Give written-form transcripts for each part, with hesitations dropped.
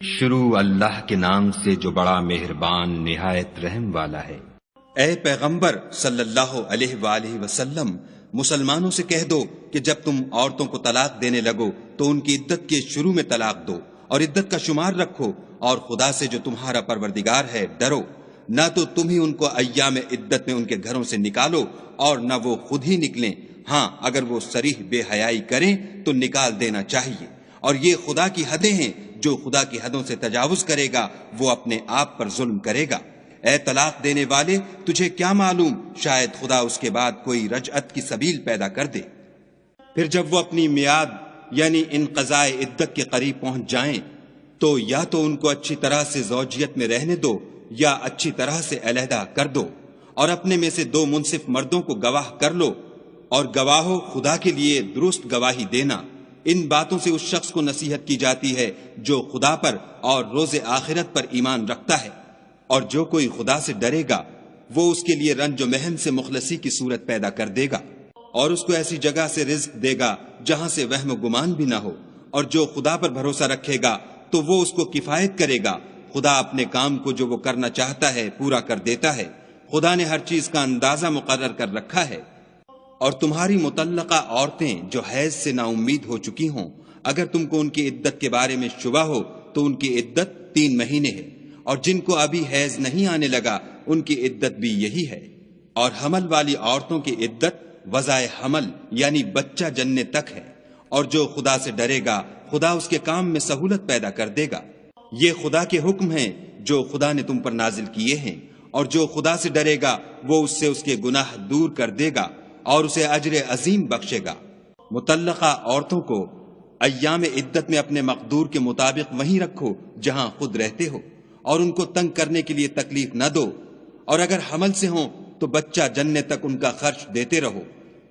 شروع اللہ کے نام سے جو بڑا مہربان نہایت رحم والا ہے۔ اے پیغمبر صلی اللہ علیہ وآلہ وسلم، مسلمانوں سے کہہ دو کہ جب تم عورتوں کو طلاق دینے لگو تو ان کی عدت کے شروع میں طلاق دو اور عدت کا شمار رکھو، اور خدا سے جو تمہارا پروردگار ہے ڈرو، نہ تو تم ہی ان کو ایام عدت میں ان کے گھروں سے نکالو اور نہ وہ خود ہی نکلیں، ہاں اگر وہ صریح بے حیائی کریں تو نکال دینا چاہیے، اور یہ خدا کی حدیں ہیں، جو خدا کی حدوں سے تجاوز کرے گا وہ اپنے آپ پر ظلم کرے گا۔ اے طلاق دینے والے، تجھے کیا معلوم، شاید خدا اس کے بعد کوئی رجعت کی سبیل پیدا کر دے۔ پھر جب وہ اپنی میعاد یعنی انقضاء عدت کے قریب پہنچ جائیں تو یا تو ان کو اچھی طرح سے زوجیت میں رہنے دو یا اچھی طرح سے علیحدہ کر دو، اور اپنے میں سے 2 منصف مردوں کو گواہ کر لو، اور گواہو خدا کے لیے درست گواہی دینا۔ ان باتوں سے اس شخص کو نصیحت کی جاتی ہے جو خدا پر اور روز آخرت پر ایمان رکھتا ہے، اور جو کوئی خدا سے ڈرے گا وہ اس کے لیے رنج و محن سے مخلصی کی صورت پیدا کر دے گا، اور اس کو ایسی جگہ سے رزق دے گا جہاں سے وہم و گمان بھی نہ ہو، اور جو خدا پر بھروسہ رکھے گا تو وہ اس کو کفایت کرے گا۔ خدا اپنے کام کو جو وہ کرنا چاہتا ہے پورا کر دیتا ہے، خدا نے ہر چیز کا اندازہ مقرر کر رکھا ہے۔ اور تمہاری مطلقہ عورتیں جو حیض سے نا امید ہو چکی ہوں، اگر تم کو ان کی عدت کے بارے میں شبہ ہو تو ان کی عدت 3 مہینے ہے، اور جن کو ابھی حیض نہیں آنے لگا ان کی عدت بھی یہی ہے، اور حمل والی عورتوں کی عدت وضع حمل یعنی بچہ جننے تک ہے، اور جو خدا سے ڈرے گا خدا اس کے کام میں سہولت پیدا کر دے گا۔ یہ خدا کے حکم ہیں جو خدا نے تم پر نازل کیے ہیں، اور جو خدا سے ڈرے گا وہ اس سے اس کے گناہ دور کر دے گا اور اسے اجر عظیم بخشے گا۔ مطلقہ عورتوں کو ایام عدت میں اپنے مقدور کے مطابق وہیں رکھو جہاں خود رہتے ہو، اور ان کو تنگ کرنے کے لیے تکلیف نہ دو، اور اگر حمل سے ہوں تو بچہ جننے تک ان کا خرچ دیتے رہو۔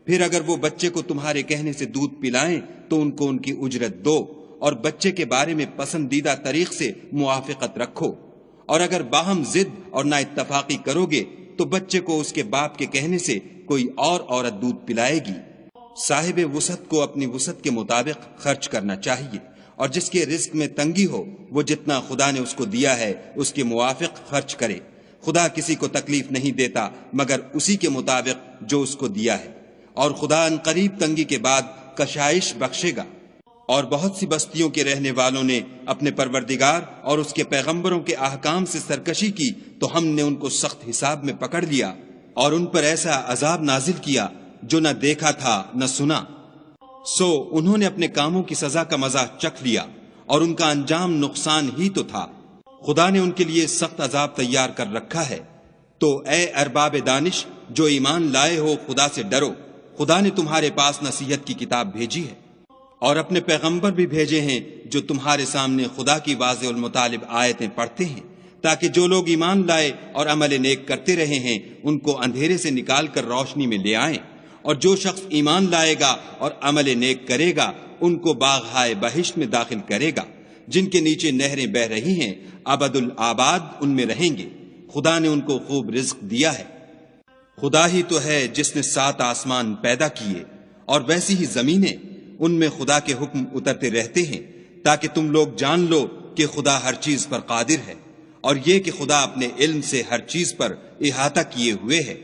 پھر اگر وہ بچے کو تمہارے کہنے سے دودھ پلائیں تو ان کو ان کی اجرت دو، اور بچے کے بارے میں پسندیدہ طریق سے موافقت رکھو، اور اگر باہم ضد اور نا اتفاقی کرو گے تو بچے کو اس کے باپ کے کہنے سے کوئی اور عورت دودھ پلائے گی۔ صاحب وسعت کو اپنی وسعت کے مطابق خرچ کرنا چاہیے، اور جس کے رزق میں تنگی ہو وہ جتنا خدا نے اس کو دیا ہے اس کے موافق خرچ کرے۔ خدا کسی کو تکلیف نہیں دیتا مگر اسی کے مطابق جو اس کو دیا ہے، اور خدا ان قریب تنگی کے بعد کشائش بخشے گا۔ اور بہت سی بستیوں کے رہنے والوں نے اپنے پروردگار اور اس کے پیغمبروں کے احکام سے سرکشی کی تو ہم نے ان کو سخت حساب میں پکڑ لیا، اور ان پر ایسا عذاب نازل کیا جو نہ دیکھا تھا نہ سنا۔ سو انہوں نے اپنے کاموں کی سزا کا مزہ چکھ لیا، اور ان کا انجام نقصان ہی تو تھا۔ خدا نے ان کے لیے سخت عذاب تیار کر رکھا ہے۔ تو اے ارباب دانش جو ایمان لائے ہو، خدا سے ڈرو۔ خدا نے تمہارے پاس نصیحت کی کتاب بھیجی ہے، اور اپنے پیغمبر بھی بھیجے ہیں جو تمہارے سامنے خدا کی واضح المطالب آیتیں پڑھتے ہیں، تاکہ جو لوگ ایمان لائے اور عمل نیک کرتے رہے ہیں ان کو اندھیرے سے نکال کر روشنی میں لے آئیں، اور جو شخص ایمان لائے گا اور عمل نیک کرے گا ان کو باغہائے بہشت میں داخل کرے گا، جن کے نیچے نہریں بہ رہی ہیں، ابد الآباد ان میں رہیں گے۔ خدا نے ان کو خوب رزق دیا ہے۔ خدا ہی تو ہے جس نے 7 آسمان پیدا کیے، اور ویسی ہی زمینیں، ان میں خدا کے حکم اترتے رہتے ہیں، تاکہ تم لوگ جان لو کہ خدا ہر چیز پر قادر ہے، اور یہ کہ خدا اپنے علم سے ہر چیز پر احاطہ کیے ہوئے ہے۔